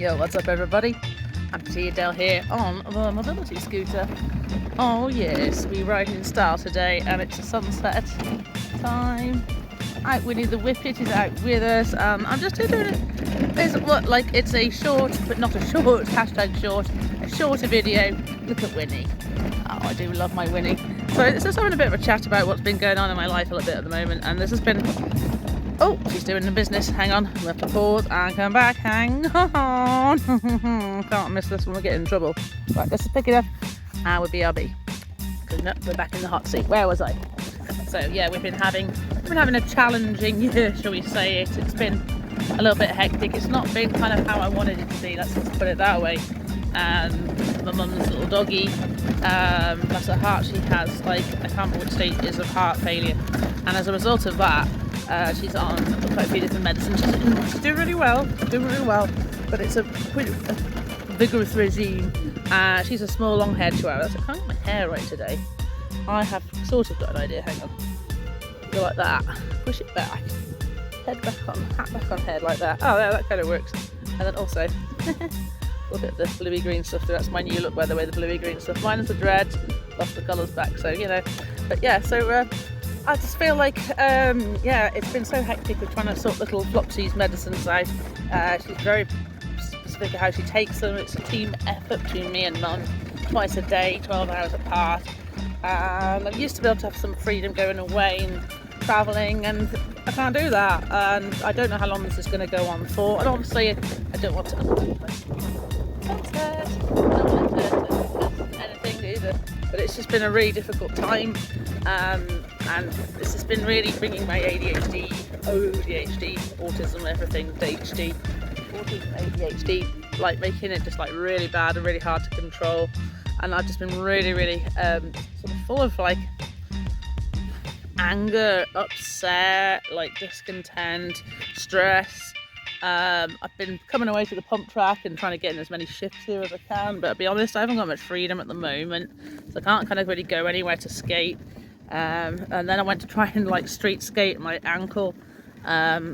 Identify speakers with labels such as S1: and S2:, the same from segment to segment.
S1: Yo, what's up everybody? Amputee Adele here on the mobility scooter. Oh yes, we ride in style today and it's a sunset time. Winnie the Whippet is out with us. I'm just doing it. It's a short, but not a short, hashtag short, a shorter video. Look at Winnie. Oh, I do love my Winnie. So it's just having a bit of a chat about what's been going on in my life a little bit at the moment, and this has been... Oh, she's doing the business. Hang on. We'll have to pause and come back. Hang on. Can't miss this one. We'll get in trouble. Right, let's pick it up. And we'll BRB. We're back in the hot seat. Where was I? So yeah, we've been having a challenging year, shall we say it. It's been a little bit hectic. It's not been kind of how I wanted it to be. Let's just put it that way. My mum's little doggy, bless her heart, she has I can't remember which stage it is of heart failure, and as a result of that, she's on quite a few different medicines. She's doing really well, but it's a vigorous regime. She's a small long-haired chihuahua. I can't get my hair right today. I have sort of got an idea. Hang on. Go like that. Push it back. Head back on. Hat back on head like that. Oh, yeah, that kind of works. And then also, look at the bluey green stuff. That's my new look, by the way. The bluey green stuff. Mine is the dreads. Lost the colours back. So you know. But yeah. So I just feel like yeah, it's been so hectic with trying to sort little Flopsy's medicines out. She's very specific of how she takes them. It's a team effort between me and Mum. Twice a day, 12 hours apart. And I used to be able to have some freedom going away and travelling, and I can't do that. And I don't know how long this is going to go on for. And obviously, I don't want to anything either. But it's just been a really difficult time, and this has been really bringing my ADHD, autism, everything, ADHD, autism, ADHD, like making it just like really bad and really hard to control. And I've just been really sort of full of like anger, upset, like discontent, stress. I've been coming away to the pump track and trying to get in as many shifts here as I can, but to be honest, I haven't got much freedom at the moment, so I can't kind of really go anywhere to skate. And then I went to try and like street skate my ankle,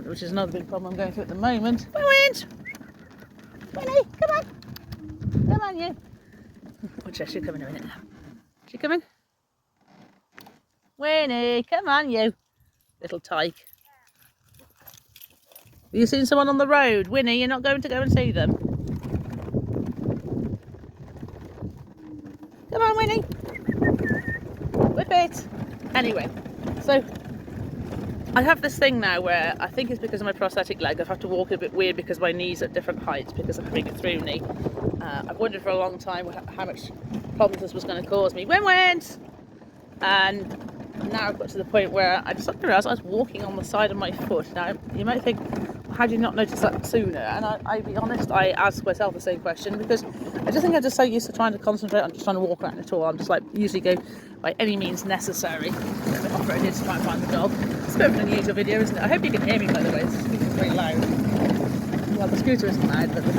S1: which is another big problem I'm going through at the moment. Winnie, come on you. Watch her, she'll come in a minute now. She coming? Winnie, come on you, little tyke. Have you seen someone on the road? Winnie, you're not going to go and see them? Come on, Winnie. Whip it. Anyway, so I have this thing now where I think it's because of my prosthetic leg. I have to walk a bit weird because my knee's at different heights because I'm having a through knee. I've wondered for a long time how much problems this was going to cause me. And now I've got to the point where I just realised I was walking on the side of my foot. Now, you might think, how did you not notice that sooner? And I'll be honest, I ask myself the same question because I just think I'm just so used to trying to concentrate on just trying to walk around at all. I'm just like, usually go by any means necessary. A bit off-roaded to try and find the dog. It's a bit of an unusual video, isn't it? I hope you can hear me, by the way. This scooter's very loud. Well, the scooter isn't loud, but the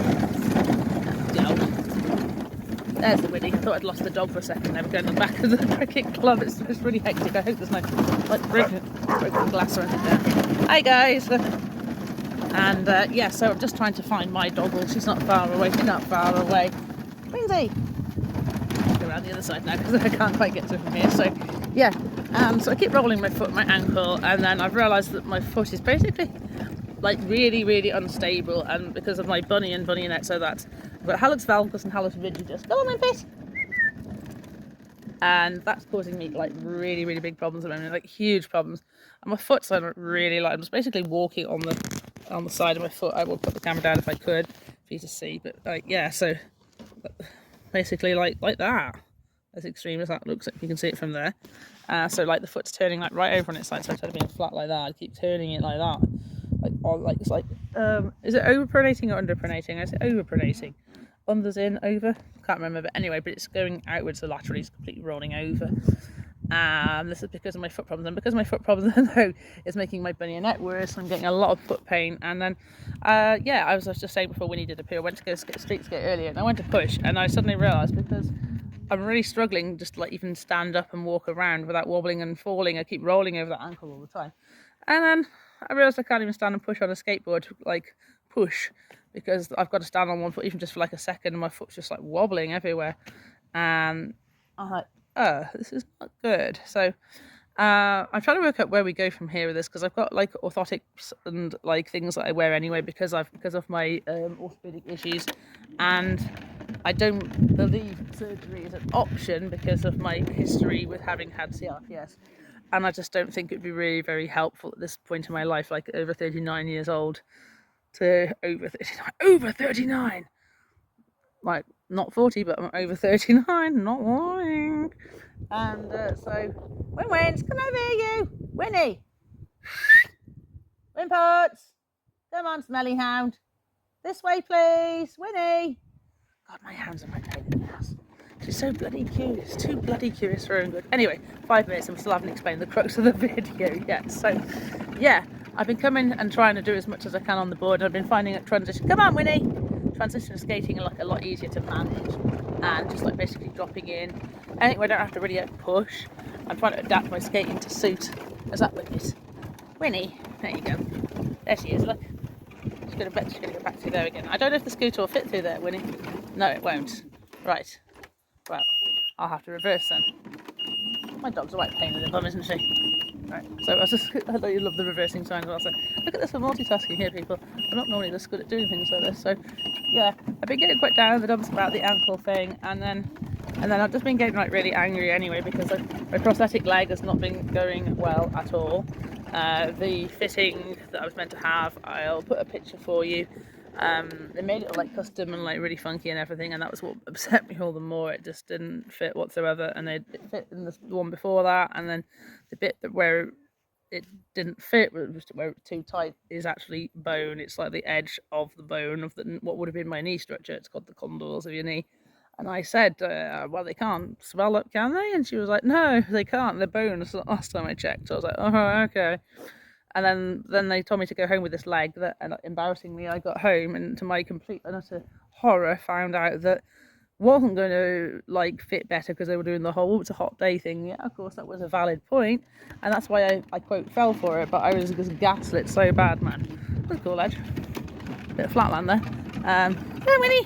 S1: dog. There's the Winnie. I thought I'd lost the dog for a second. They were going to the back of the cricket club. It's really hectic. I hope there's no like broken glass or anything there. Hi guys. And yeah, so I'm just trying to find my doggle. She's not far away. Winnie! Go around the other side now because I can't quite get to her from here. So yeah, so I keep rolling my foot, my ankle, and then I've realised that my foot is basically like really unstable, and because of my bunny and bunionette, so that's I've got hallux valgus and hallux rigidus. Go on then, fit! And that's causing me like really big problems at the moment, like huge problems. And my foot's really like I'm just basically walking on the side of my foot. I will put the camera down if I could for you to see, but like yeah, so basically like that, as extreme as that looks, if you can see it from there. So like the foot's turning like right over on its side, so instead of being flat like that, I keep turning it like that, it's like is it overpronating or underpronating? I say overpronating. Unders in, over, can't remember, but anyway, but it's going outwards, so laterally it's completely rolling over. This is because of my foot problems, and because of my foot problems though, it's making my bunionette worse. I'm getting a lot of foot pain, and then yeah, I was just saying before Winnie did appear, I went to go street skate earlier, and I went to push, and I suddenly realised because I'm really struggling just to like even stand up and walk around without wobbling and falling. I keep rolling over that ankle all the time, and then I realised I can't even stand and push on a skateboard, like push, because I've got to stand on one foot even just for like a second, and my foot's just like wobbling everywhere. And I'm like, oh, this is not good. So I'm trying to work out where we go from here with this, because I've got like orthotics and like things that I wear anyway because of my orthopedic issues, and I don't believe surgery is an option because of my history with having had CRPS, and I just don't think it'd be really very helpful at this point in my life, like over 39 years old to over 39, like not 40, but I'm over 39, not lying. And so, Wins, come over here, you! Winnie! Wimpots! Come on, smelly hound. This way, please. Winnie! God, my hounds are my pain in the ass. She's so bloody curious. Too bloody curious for her own good. Anyway, 5 minutes and we still haven't explained the crux of the video yet. So, yeah, I've been coming and trying to do as much as I can on the board. I've been finding that transition... Come on, Winnie! Transition skating like a lot easier to manage, and just like basically dropping in. Anyway, I don't have to really push. I'm trying to adapt my skating to suit. Is that Winnie's? Winnie, there you go. There she is, look. She's gonna go back through there again. I don't know if the scooter will fit through there, Winnie. No, it won't. Right. Well, I'll have to reverse then. My dog's a right pain in the bum, isn't she? Right. So I know you love the reversing sign as well. So look at this for multitasking here, people. I'm not normally this good at doing things like this. So yeah, I've been getting quite down in the dumps about the ankle thing, and then I've just been getting like really angry anyway because my prosthetic leg has not been going well at all. The fitting that I was meant to have, I'll put a picture for you. They made it like custom and like really funky and everything, and that was what upset me all the more. It just didn't fit whatsoever, and it fit in the one before that, and then the bit where it didn't fit, where it's too tight, is actually bone. It's like the edge of the bone of what would have been my knee structure. It's called the condors of your knee. And I said, well, they can't swell up, can they? And she was like, no, they can't. They're bones. Last time I checked, so I was like, oh, okay. And then they told me to go home with this leg that, and embarrassingly, I got home and to my complete and utter horror, found out that wasn't going to like fit better because they were doing the whole it's a hot day thing. Yeah, of course, that was a valid point, and that's why I quote fell for it. But I was just gaslit so bad, man. That's a cool edge. Bit of flatland there. Come on, Winnie.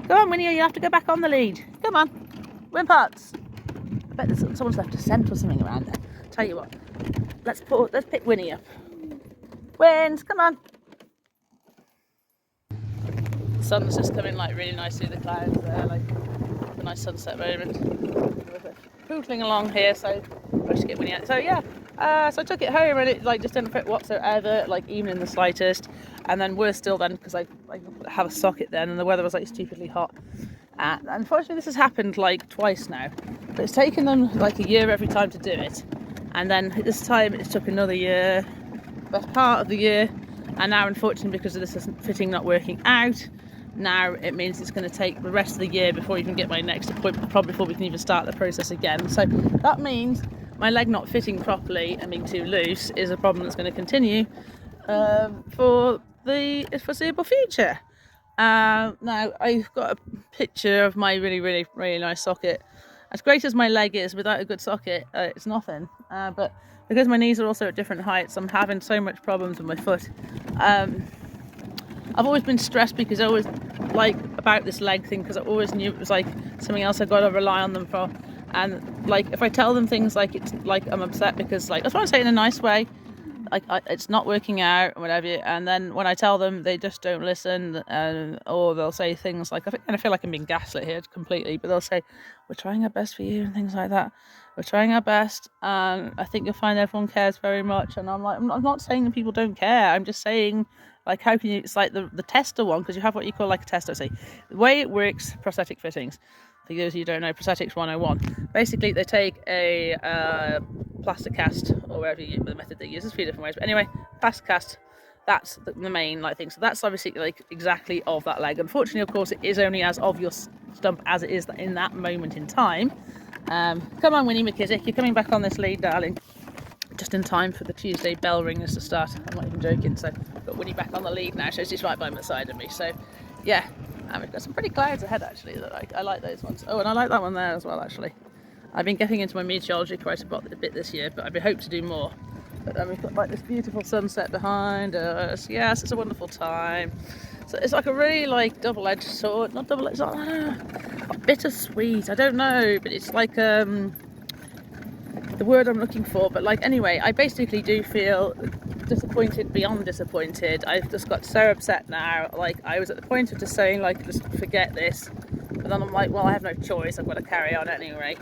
S1: Come on, Winnie. You have to go back on the lead. Come on, Wimpots. I bet someone's left a scent or something around there. Tell you what. Let's pick Winnie up. Wins, come on. The sun's just coming like really nice through the clouds there, like a nice sunset moment. Pootling along here, so I should get Winnie out. So yeah, so I took it home and it like just didn't fit whatsoever, like even in the slightest. And then worse still then, because I have a socket then, and the weather was like stupidly hot. Unfortunately, this has happened like twice now, but it's taken them like a year every time to do it. And then this time it took another year, best part of the year, and now unfortunately because of this fitting not working out, now it means it's going to take the rest of the year before you can get my next appointment, probably before we can even start the process again. So that means my leg not fitting properly and being too loose is a problem that's going to continue for the foreseeable future. Now I've got a picture of my really, really, really nice socket. As great as my leg is, without a good socket, it's nothing. But because my knees are also at different heights, I'm having so much problems with my foot. I've always been stressed because I always like about this leg thing, because I always knew it was like something else I got to rely on them for. And like if I tell them things like it's like I'm upset because like that's what I say in a nice way. Like it's not working out or whatever, and then when I tell them, they just don't listen, or they'll say things like, I feel like I'm being gaslit here completely, but they'll say, we're trying our best for you and things like that. We're trying our best, and I think you'll find everyone cares very much. And I'm like, I'm not saying that people don't care. I'm just saying, like, how can you? It's like the tester one, because you have what you call like a tester. See, the way it works, prosthetic fittings. For those of you who don't know, Prosthetics 101. Basically, they take a plaster cast, or whatever the method they use. There's a few different ways, but anyway, plaster cast. That's the main like thing. So that's obviously like exactly of that leg. Unfortunately, of course, it is only as of your stump as it is in that moment in time. Come on, Winnie McKissick, you're coming back on this lead, darling. Just in time for the Tuesday bell ringers to start. I'm not even joking. So I've got Winnie back on the lead now. So she's right by my side of me. So yeah. And we've got some pretty clouds ahead actually that I like those ones. Oh, and I like that one there as well actually. I've been getting into my meteorology quite a bit this year, but I hope to do more. But then we've got like this beautiful sunset behind us. Yes, it's a wonderful time. So it's like a really like double-edged sword, not double-edged, bittersweet. I don't know, but it's like the word I'm looking for. But like anyway, I basically do feel disappointed beyond disappointed. I've just got so upset now. Like I was at the point of just saying like just forget this, but then I'm like, well, I have no choice. I've got to carry on anyway.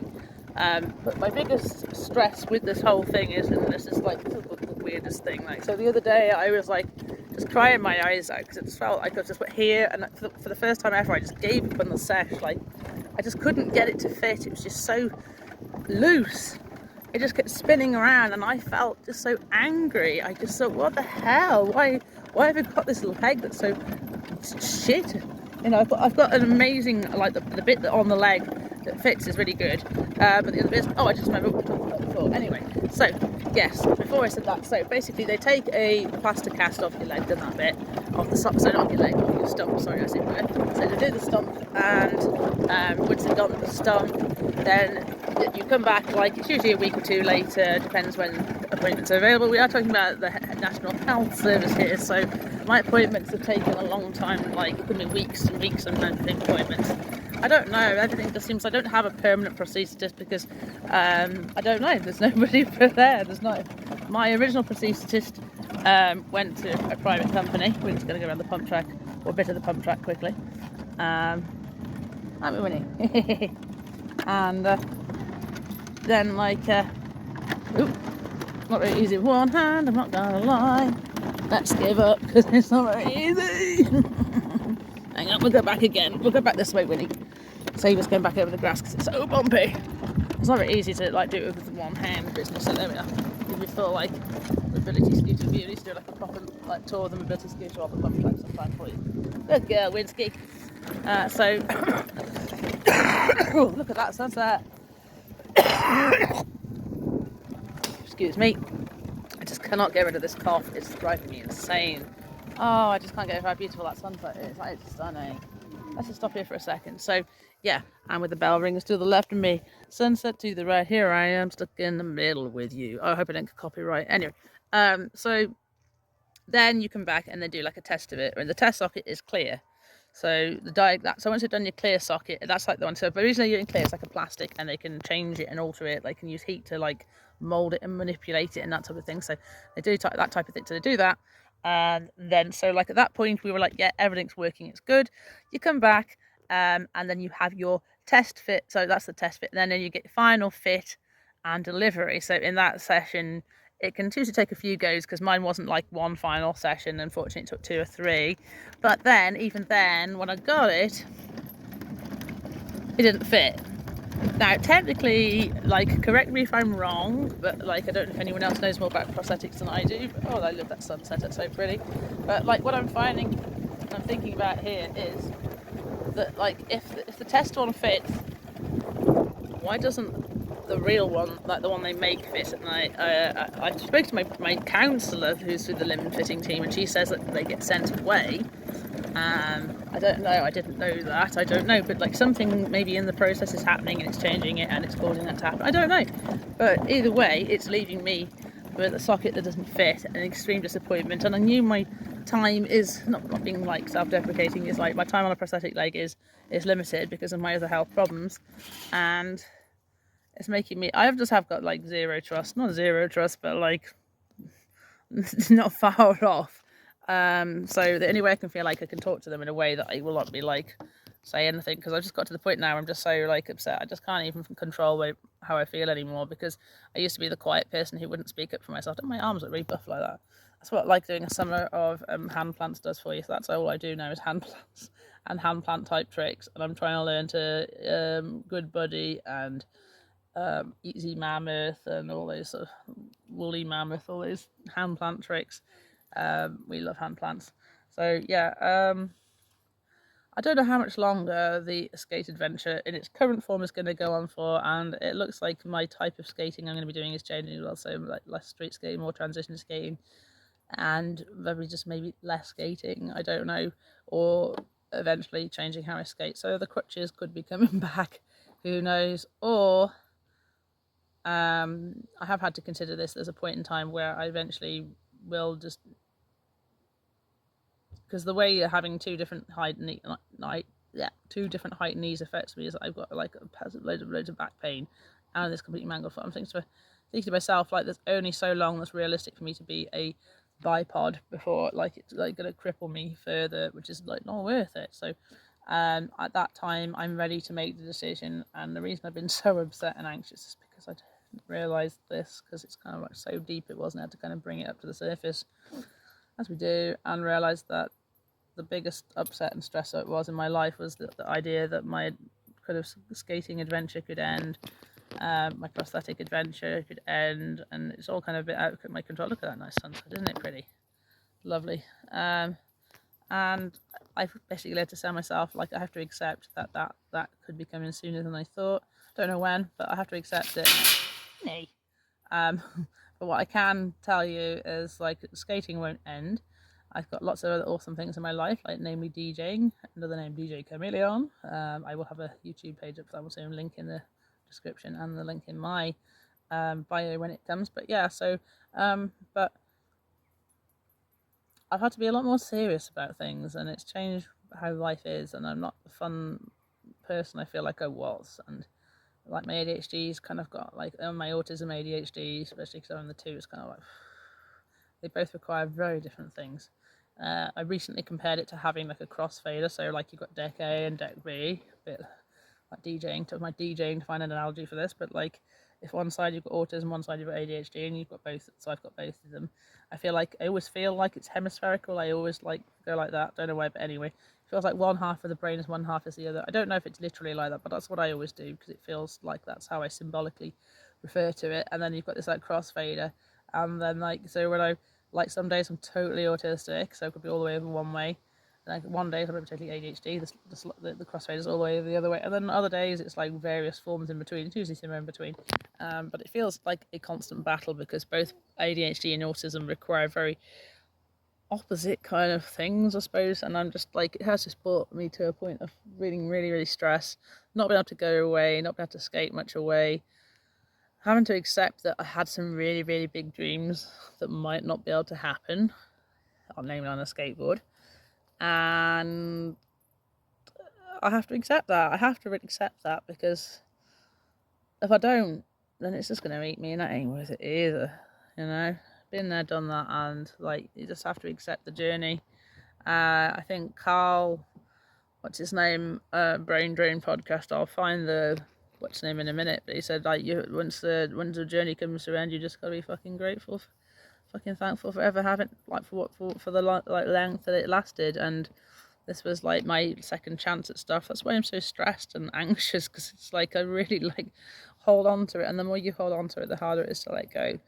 S1: But my biggest stress with this whole thing is, and this is like the weirdest thing. Like so, the other day I was like just crying my eyes out because it just felt like I was just here, and for the first time ever, I just gave up on the sesh. Like I just couldn't get it to fit. It was just so loose. It just kept spinning around, and I felt just so angry. I just thought, what the hell? Why have I got this leg that's so shit? You know, I've got an amazing, like the bit that on the leg that fits is really good, but the other bits, I just remember what we talked about before. Anyway, so yes, before I said that, so basically they take a plaster cast off your leg, done that bit, off the sock, so not off your leg, off your stump, sorry, I said word. So they do the stump, and once they've done the stump, then you come back, like it's usually a week or two later, depends when appointments are available. We are talking about the National Health Service here, so my appointments have taken a long time, like it could be weeks and weeks and appointments. I don't know, everything just seems, I don't have a permanent prosthesist because I don't know, there's nobody there, there's not. My original prosthesist went to a private company. We're just going to go around the pump track, or a bit of the pump track quickly. Aren't we, Winnie? And then like, not very easy with one hand, I'm not gonna lie. Let's give up because it's not very easy. Hang on, we'll go back again. We'll go back this way, Winnie. Save us going back over the grass because it's so bumpy. It's not very easy to like do it with one hand business. So there we are. If you feel like mobility scooter, we used to do like a proper like tour of the mobility scooter on the pump track sometime for you. Good girl, Winsky. Oh, look at that sunset. Excuse me. I just cannot get rid of this cough. It's driving me insane. Oh, I just can't get over how beautiful that sunset is. It's stunning. Let's just stop here for a second. So, yeah, and with the bell ringers to the left of me, sunset to the right. Here I am, stuck in the middle with you. Oh, I hope I didn't get copyright. Anyway, so then you come back and they do like a test of it, and the test socket is clear. So so once you've done your clear socket, that's like the one. So originally you're in clear, it's like a plastic, and they can change it and alter it. They can use heat to like mold it and manipulate it and that type of thing. So they do that type of thing. So they do that, and then so like at that point we were like, yeah, everything's working, it's good. You come back, and then you have your test fit. So that's the test fit. And then you get your final fit and delivery. So in that session, it can usually take a few goes because mine wasn't like one final session. Unfortunately, it took 2 or 3. But then, even then, when I got it, it didn't fit. Now, technically, like, correct me if I'm wrong, but like, I don't know if anyone else knows more about prosthetics than I do. But, oh, I love that sunset, it's so pretty. But like, what I'm thinking about here is that like, if the test one fits, why doesn't the real one, like the one they make, fit? And I spoke to my counsellor who's with the limb fitting team, and she says that they get sent away. I don't know, I didn't know that, I don't know, but like something maybe in the process is happening and it's changing it and it's causing that to happen, I don't know. But either way, it's leaving me with a socket that doesn't fit, an extreme disappointment. And I knew my time is, not being like self-deprecating, is like my time on a prosthetic leg is limited because of my other health problems, and it's making me, I just have got like not zero trust, but like not far off. So the only way I can feel like I can talk to them in a way that I will not be like say anything, because I've just got to the point now where I'm just so like upset. I just can't even control how I feel anymore, because I used to be the quiet person who wouldn't speak up for myself. My arms are really buff like that. That's what like doing a summer of hand plants does for you. So that's all I do now is hand plants and hand plant type tricks. And I'm trying to learn to Good Buddy and Easy Mammoth and all those sort of Woolly Mammoth, all those hand plant tricks. We love hand plants. So yeah, I don't know how much longer the skate adventure in its current form is going to go on for, and it looks like my type of skating I'm going to be doing is changing as well. So like less street skating, more transition skating, and maybe less skating, I don't know, or eventually changing how I skate. So the crutches could be coming back, who knows, or I have had to consider this. There's a point in time where I eventually will just because the way having two different height knees affects me is that I've got like loads of back pain and this completely mangled foot. I'm thinking to myself, like, there's only so long that's realistic for me to be a bipod before like it's like gonna cripple me further, which is like not worth it. So at that time I'm ready to make the decision, and the reason I've been so upset and anxious is because I didn't realise this, because it's kind of like so deep it was, and I had to kind of bring it up to the surface as we do, and realise that the biggest upset and stress it was in my life was the idea that my kind of skating adventure could end, my prosthetic adventure could end, and it's all kind of a bit out of my control. Look at that nice sunset, isn't it pretty? Lovely. And I've basically had to tell myself, like, I have to accept that could be coming sooner than I thought. Don't know when, but I have to accept it. Nay. But what I can tell you is, like, skating won't end. I've got lots of other awesome things in my life, like namely DJing, another name DJ Chameleon. I will have a YouTube page up for that, also a link in the description and the link in my bio when it comes. But yeah, so but I've had to be a lot more serious about things, and it's changed how life is, and I'm not the fun person I feel like I was. And like my ADHD's kind of got like my autism ADHD, especially because I'm the two, it's kind of like they both require very different things. I recently compared it to having like a crossfader, so like you've got deck A and deck B, a bit like DJing, to find an analogy for this, but like if one side you've got autism, one side you've got ADHD, and you've got both, so I've got both of them. I always feel like it's hemispherical. I always like go like that. Don't know why, but anyway, it feels like one half of the brain is one half is the other. I don't know if it's literally like that, but that's what I always do, because it feels like that's how I symbolically refer to it. And then you've got this like crossfader, and then like, so when I, like, some days I'm totally autistic, so it could be all the way over one way. Like one day I'm totally ADHD, the crossfader is all the way the other way, and then other days it's like various forms in between. It's usually somewhere in between, but it feels like a constant battle, because both ADHD and autism require very opposite kind of things, I suppose. And I'm just like, it has just brought me to a point of feeling really, really stressed, not being able to go away, not being able to skate much away, having to accept that I had some really, really big dreams that might not be able to happen, namely on a skateboard. And I have to accept that. I have to accept that, because if I don't, then it's just going to eat me, and that ain't worth it either. You know, been there, done that, and like, you just have to accept the journey. I think Carl, what's his name, Brain Drain podcast, I'll find the what's his name in a minute, but he said, like, once the journey comes to an end, you just gotta be fucking grateful, fucking thankful for ever having, like, for the like length that it lasted. And this was like my second chance at stuff. That's why I'm so stressed and anxious, because it's like I really like hold on to it, and the more you hold on to it, the harder it is to let go.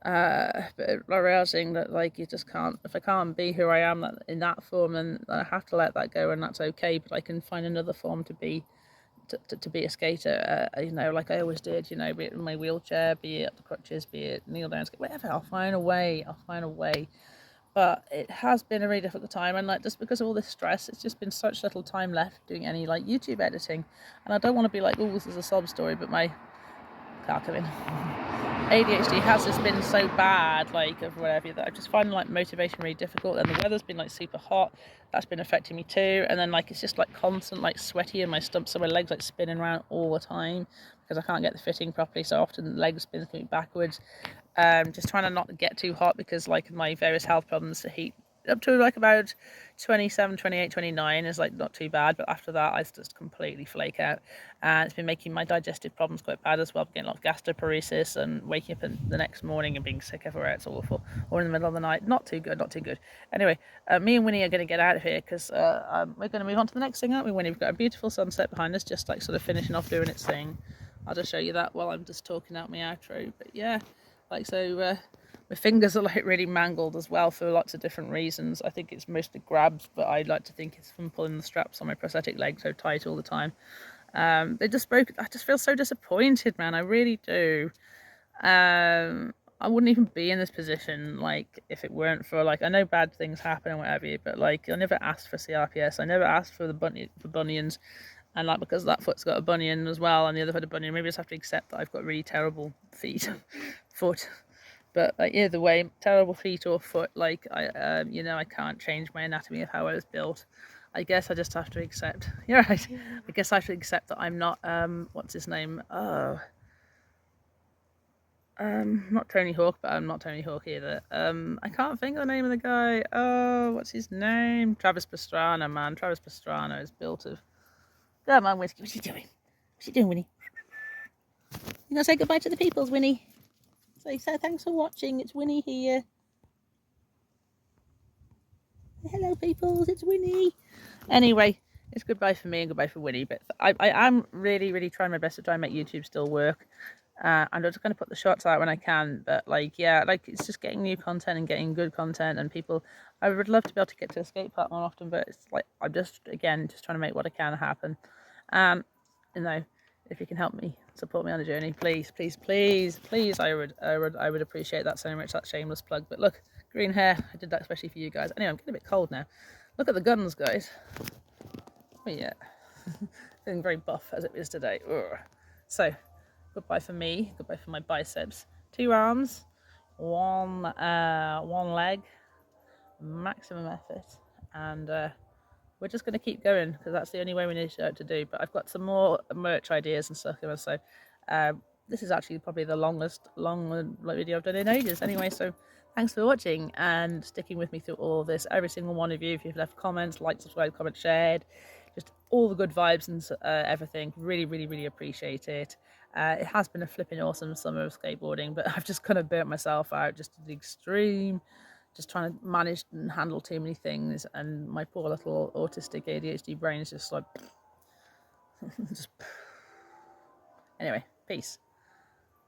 S1: But realizing that, like, you just can't, if I can't be who I am in that form, then I have to let that go, and that's okay. But I can find another form to be a skater, you know, like I always did, you know, be it in my wheelchair, be it up the crutches, be it kneel down, whatever. I'll find a way. But it has been a really difficult time, and like, just because of all this stress, it's just been such little time left doing any like YouTube editing. And I don't want to be like, oh, this is a sob story, but my car come in. ADHD has just been so bad, like, of whatever, that I just find like motivation really difficult. And the weather's been like super hot, that's been affecting me too. And then like, it's just like constant like sweaty in my stump, so my legs like spinning around all the time because I can't get the fitting properly, so often the leg spins me backwards. Just trying to not get too hot, because like my various health problems, the heat up to like about 27, 28, 29 is like not too bad, but after that I just completely flake out, and it's been making my digestive problems quite bad as well. I'm getting a lot of gastroparesis and waking up in the next morning and being sick everywhere. It's awful. Or in the middle of the night. Not too good. Anyway, me and Winnie are going to get out of here, because we're going to move on to the next thing, aren't we, Winnie? We've got a beautiful sunset behind us, just like sort of finishing off doing its thing. I'll just show you that while I'm just talking out my outro. But yeah, like, so my fingers are like really mangled as well for lots of different reasons. I think it's mostly grabs, but I like to think it's from pulling the straps on my prosthetic leg so tight all the time. They just broke. I just feel so disappointed, man. I really do. I wouldn't even be in this position, like, if it weren't for, like, I know bad things happen and whatever, but like, I never asked for CRPS. I never asked for the bunions. And like, because that foot's got a bunion as well, and the other foot a bunion, maybe I just have to accept that I've got really terrible foot. But like, either way, terrible feet or foot. Like you know, I can't change my anatomy of how I was built. I guess I just have to accept. You're right. I guess I have to accept that I'm not what's his name? Oh, not Tony Hawk, but I'm not Tony Hawk either. I can't think of the name of the guy. Oh, what's his name? Travis Pastrana, man. Travis Pastrana is built of. Come on, Whiskey. What's he doing? What's he doing, Winnie? You gonna say goodbye to the peoples, Winnie? So thanks for watching. It's Winnie here. Hello, peoples. It's Winnie. Anyway, it's goodbye for me and goodbye for Winnie. But I am really, really trying my best to try and make YouTube still work. I'm just going to put the shots out when I can. But like, yeah, like it's just getting new content and getting good content and people. I would love to be able to get to a skate park more often, but it's like I'm just trying to make what I can happen. You know, if you can help me, support me on the journey, please, please, please, please. I would appreciate that so much. That shameless plug. But look, green hair. I did that especially for you guys. Anyway, I'm getting a bit cold now. Look at the guns, guys. Oh yeah, feeling very buff as it is today. Ugh. So, goodbye for me. Goodbye for my biceps. 2 arms, one leg, maximum effort, and we're just going to keep going because that's the only way we need to do. But I've got some more merch ideas and stuff. So this is actually probably the longest video I've done in ages. Anyway, so thanks for watching and sticking with me through all of this. Every single one of you, if you've left comments, liked, subscribed, comment, shared, just all the good vibes and everything. Really, really, really appreciate it. It has been a flipping awesome summer of skateboarding, but I've just kind of burnt myself out just to the extreme. Just trying to manage and handle too many things, and my poor little autistic ADHD brain is just like just... Anyway, peace.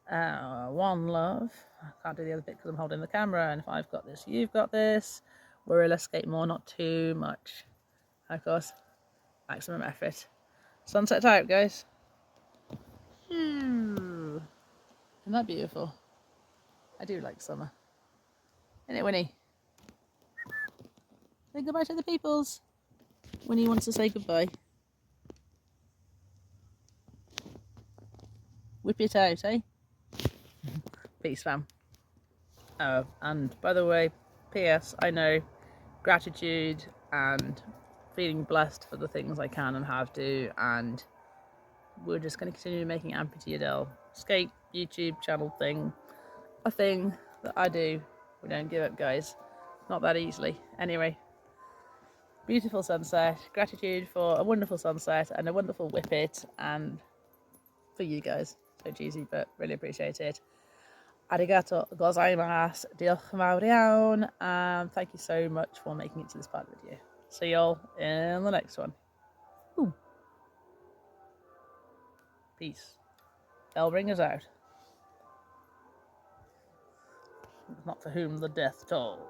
S1: One love. I can't do the other bit because I'm holding the camera, and if I've got this, you've got this. Worry less, skate more, not too much. Of course, maximum effort. Sunset out, guys. Isn't that beautiful? I do like summer. Innit, Winnie? Say goodbye to the peoples. Winnie wants to say goodbye. Whip it out, eh? Peace, fam. Oh, and by the way, P.S. I know gratitude and feeling blessed for the things I can and have to, and we're just going to continue making Amputee Adele skate YouTube channel thing a thing that I do. We don't give up, guys. Not that easily. Anyway, beautiful sunset. Gratitude for a wonderful sunset and a wonderful Whippet, and for you guys. So cheesy, but really appreciate it. Arigato gozaimasu. Diolch yn fawr iawn. Thank you so much for making it to this part of the video. See y'all in the next one. Ooh. Peace. Bell ringers out. Not for whom the death toll.